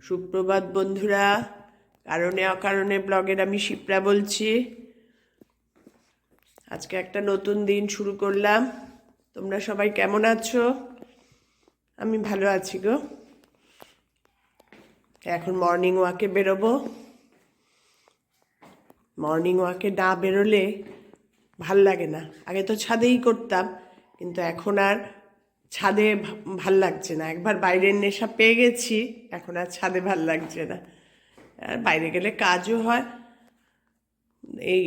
সুপ্রভাত বন্ধুরা। কারণে অকারণে ব্লগের আমি শিপ্রা বলছি। আজকে একটা নতুন দিন শুরু করলাম। তোমরা সবাই কেমন আছো? আমি ভালো আছি গো। এখন মর্নিং ওয়াকে বেরোবো। মর্নিং ওয়াকে না বেরোলে ভাল লাগে না। আগে তো ছাদেই করতাম, কিন্তু এখন আর ছাদে ভাল লাগছে না। একবার বাইরের নেশা পেয়ে গেছি, এখন আর ছাদে ভাল লাগছে না। আর বাইরে গেলে কাজও হয়, এই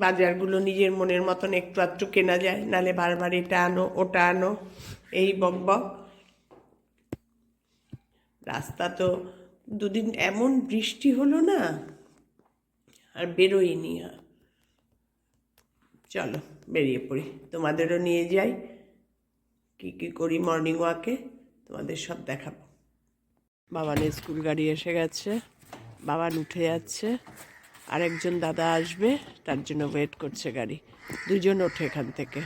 বাজারগুলো নিজের মনের মতন একটু আধটু কেনা যায়, নালে বারবার এটা আনো ওটা আনো, এই বক বক। রাস্তা তো দুদিন এমন বৃষ্টি হলো না, আর বেরোইনি। চলো বেরিয়ে পড়ি, তোমাদেরও নিয়ে যাই। কি কি করি মর্নিং ওয়াকে তোমাদের সব দেখাবো। বাবানের স্কুল গাড়ি এসে গেছে, বাবান উঠে যাচ্ছে, আরেকজন দাদা আসবে, তার জন্য ওয়েট করছে গাড়ি। দুজন ওঠে এখান থেকে,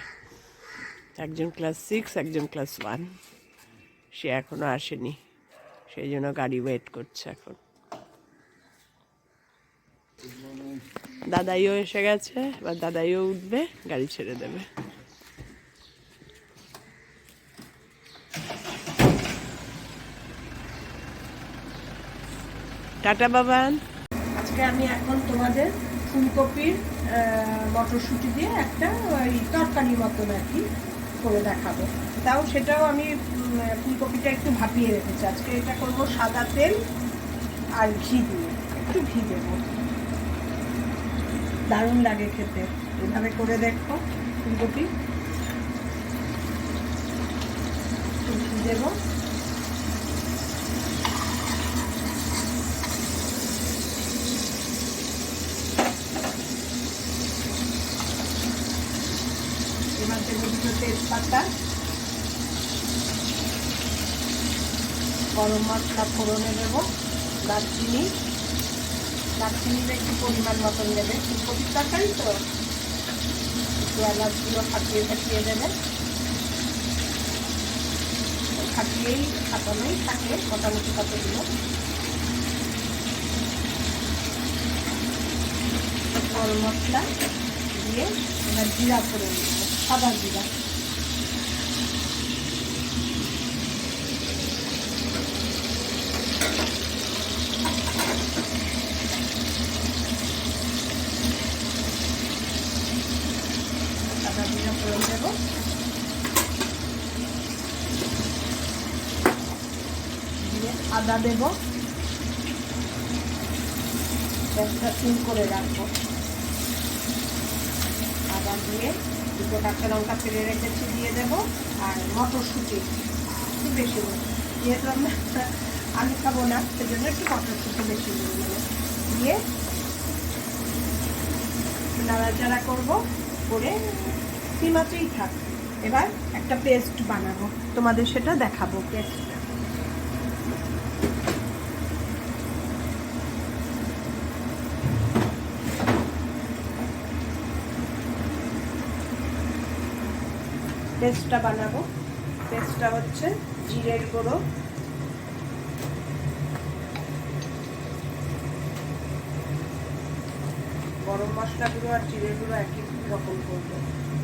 একজন ক্লাস 6 একজন ক্লাস 1। সে এখনো আসেনি, সেই জন্য গাড়ি ওয়েট করছে এখন। দাদাইও এসে গেছে, এবার দাদাইও উঠবে, গাড়ি ছেড়ে দেবে। টাটা বাবান। আজকে আমি এখন তোমাদের ফুলকপির মটরশুঁটি দিয়ে একটা ওই তরকারি মতন আর কি করে দেখাবো। তাও সেটাও আমি ফুলকপিটা একটু ভাপিয়ে রেখেছি। আজকে এটা করবো সাদা তেল আর ঘি দিয়ে, একটু ঘি দেবো, দারুণ লাগে খেতে। এভাবে করে দেখো ফুলকপি। ঘি দেবো, এবার দেবো দুটো তেজপাতা, গরম মশলা ফোড়নে দেবো, দারচিনিটা একটু পরিমাণ মতন দেবে। ফুলকপির তরকারি তো একটু এলাচগুলো ফাটিয়ে দেবে। ফাটানোই থাকে মোটামুটি কতগুলো। গরম মশলা দিয়ে এবার জিরা করে নেব, সাদা জিরা। সাদা জিরা করে দেব, দিয়ে আদা দেব, গ্যাসটা সিম করে রাখবো। আদা দিয়ে দুটো কাঁচা লঙ্কা ফেলে রেখেছি দিয়ে দেবো, আর মটরশুঁটি একটু বেশি নেব, যেহেতু আমরা আলু খাবো না সেজন্য একটু মটরশুঁটি বেশি দিয়ে নাড়াচাড়া করবো, করে সিমাতেই থাক। এবার একটা পেস্ট বানাবো, তোমাদের সেটা দেখাবো। পেস্টটা বানাবো। পেস্টটা হচ্ছে জিরের গুঁড়ো, গরম মশলা গুঁড়ো আর জিরের গুঁড়ো একই রকম করবো।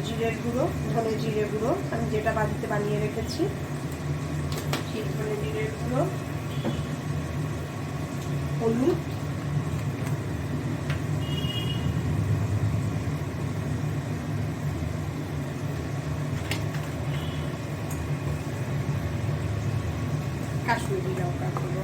জিরের গুঁড়ো, ধনে জিরে গুঁড়ো আমি যেটা বাড়িতে বানিয়ে রেখেছি, ধনে জিরের গুঁড়ো, হলুদ, কাশ্মীরি লঙ্কা গুঁড়ো,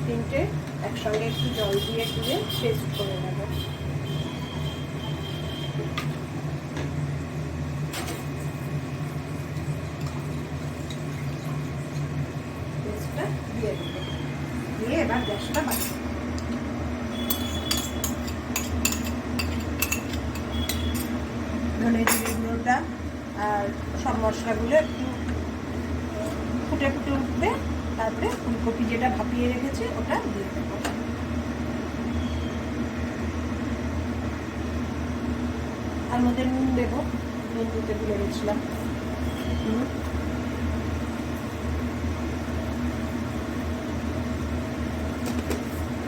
তিনটে একসঙ্গে একটু জল দিয়ে দিয়ে পেস্ট করে নেব। পেস্টটা দিয়ে দেবো, দিয়ে এবার গ্যাসটা বাড়াবো। ধনে জিরে গুঁড়োটা আর সব মশলাগুলো একটু ফুটে ফুটে উঠবে, তারপরে ফুলকপি যেটা ভাপিয়ে রেখেছি ওটা দিয়ে দেবো। তার মধ্যে নুন দেবো, নুন দিতে ভুলে গেছিলাম।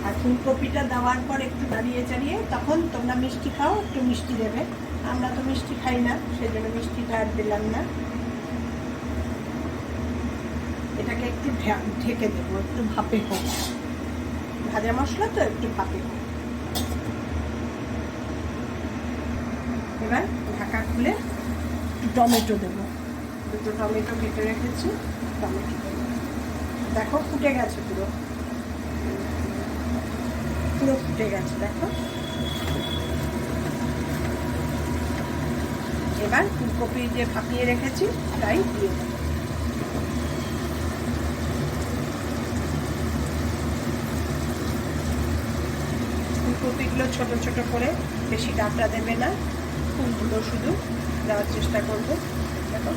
আর ফুলকপিটা দেওয়ার পর একটু নাড়িয়ে চাড়িয়ে, তখন তোমরা মিষ্টি খাও, একটু মিষ্টি দেবে। আমরা তো মিষ্টি খাই না, সেই জন্য মিষ্টিটা আর দিলাম না। এটাকে একটু ঢেকে দেবো, একটু ভাপে হোক, ভাজা মশলা তো একটু ভাপে হোক। এবার ঢাকা খুলে একটু টমেটো দেবো, দুটো টমেটো কেটে রেখেছি, টমেটো দেবো। দেখো ফুটে গেছে, পুরো পুরো ফুটে গেছে দেখো। এবার ফুলকপি যে ভাপিয়ে রেখেছি তাই দিয়ে দেবো। ফুলকপিগুলো ছোট ছোট করে, বেশি ডাঁটা দেবে না, ফুলগুলো শুধু দেওয়ার চেষ্টা করবো। দেখো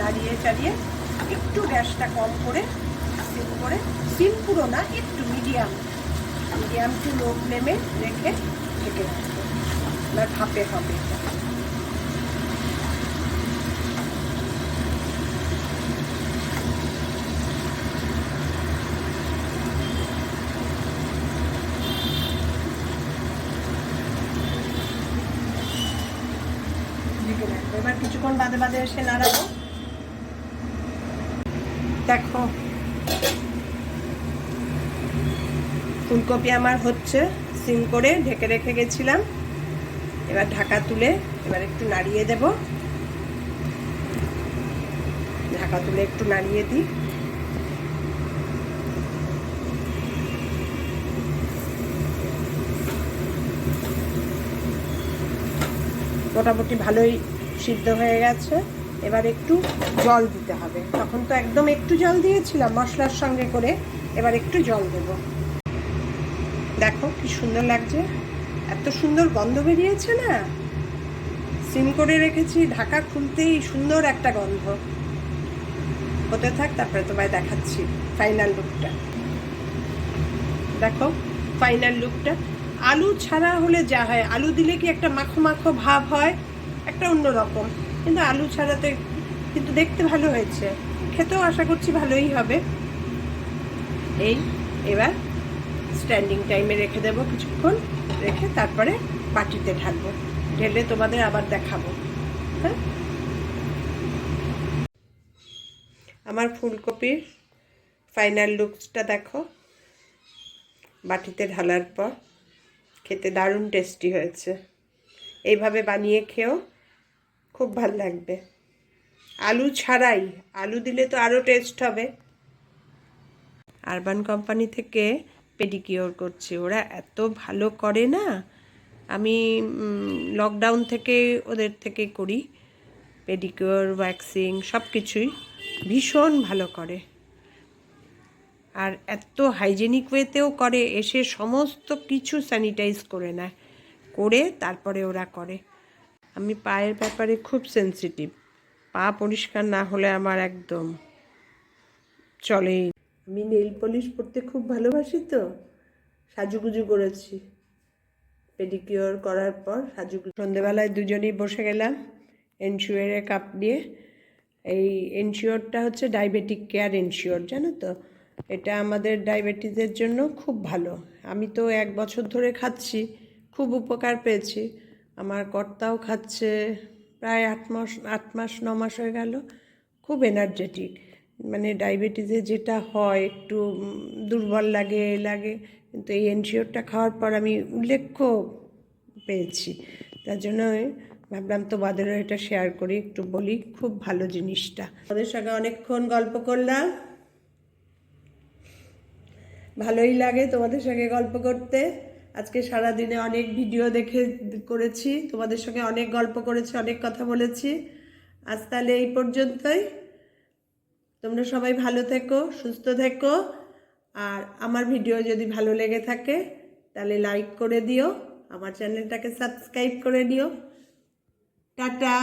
নাড়িয়ে চাড়িয়ে একটু গ্যাসটা কম করে, সিম পুরো না, একটু মিডিয়াম টু লো ফ্লেমে রেখে ঢেকে রাখবো। এবার ভাপে হবে এটা। এবার কিছুক্ষণ বাদে বাদে এসে নাড়াবো। দেখো ফুলকপি আমার হচ্ছে, সিম করে ঢেকে রেখে গেছিলাম। এবার ঢাকা তুলে এবার একটু নাড়িয়ে দেব, ঢাকা তুলে একটু নাড়িয়ে দিই। মোটামুটি ভালোই সিদ্ধ হয়ে গেছে। এবার একটু জল দিতে হবে, তখন তো একদম একটু জল দিয়েছিলাম মশলার সঙ্গে করে, এবার একটু জল দেব। দেখো কি সুন্দর লাগছে, এত সুন্দর গন্ধ বেরিয়েছে না। সিম করে রেখেছি, ঢাকা খুলতেই সুন্দর একটা গন্ধ। হতে থাক, তারপরে তোমায় দেখাচ্ছি ফাইনাল লুকটা। দেখো ফাইনাল লুকটা। আলু ছাড়া হলে যা হয়, আলু দিলে কি একটা মাখো মাখো ভাব হয়, একটা অন্যরকম, কিন্তু আলু ছাড়াতে কিন্তু দেখতে ভালো হয়েছে, খেতেও আশা করছি ভালোই হবে। এই এবার স্ট্যান্ডিং টাইমে রেখে দেবো কিছুক্ষণ, রেখে তারপরে বাটিতে ঢালবো, ঢেলে তোমাদের আবার দেখাবো। হ্যাঁ, আমার ফুলকপির ফাইনাল লুকসটা দেখো। বাটিতে ঢালার পর খেতে দারুণ টেস্টি হয়েছে। এইভাবে বানিয়ে খেও, খুব ভাল লাগবে। আলু ছাড়াই, আলু দিলে তো আরও টেস্ট হবে। আরবান কোম্পানি থেকে পেডিকিওর করছি, ওরা এত ভালো করে না। আমি লকডাউন থেকে ওদের থেকে করি, পেডিকিওর, ওয়্যাক্সিং সব কিছুই ভীষণ ভালো করে। আর এত হাইজেনিক ওয়েতেও করে, এসে সমস্ত কিছু স্যানিটাইজ করে নেয়, করে তারপরে ওরা করে। আমি পায়ের ব্যাপারে খুব সেন্সিটিভ, পা পরিষ্কার না হলে আমার একদম চলেই। আমি নেল পলিশ পরতে খুব ভালোবাসি, তো সাজুগুজু করেছি। পেডিকিওর করার পর সাজুগুজু, সন্ধেবেলায় দুজনেই বসে গেলাম এনশিওরের কাপ নিয়ে। এই এনশিওরটা হচ্ছে ডায়াবেটিক কেয়ার এনশিওর, জানো তো, এটা আমাদের ডায়াবেটিসের জন্য খুব ভালো। আমি তো 1 বছর ধরে খাচ্ছি, খুব উপকার পেয়েছি। আমার কর্তাও খাচ্ছে, প্রায় 8 মাস 9 মাস হয়ে গেল। খুব এনার্জেটিক, মানে ডায়াবেটিসে যেটা হয় একটু দুর্বল লাগে, কিন্তু এই এনশিওরটা খাওয়ার পর আমি উল্লেখ্য পেয়েছি। তার জন্য ভাবলাম তোমাদেরও এটা শেয়ার করি, একটু বলি, খুব ভালো জিনিসটা। ওদের সঙ্গে অনেকক্ষণ গল্প করলাম, ভালোই লাগে তোমাদের সঙ্গে গল্প করতে। আজকে সারাদিনে অনেক ভিডিও করেছি, তোমাদের সঙ্গে অনেক গল্প করেছি, অনেক কথা বলেছি। আজ তাহলে এই পর্যন্তই। তোমরা সবাই ভালো থেকো, সুস্থ থেকো। আর আমার ভিডিও যদি ভালো লেগে থাকে তাহলে লাইক করে দিও, আমার চ্যানেলটাকে সাবস্ক্রাইব করে দিও। টাটা।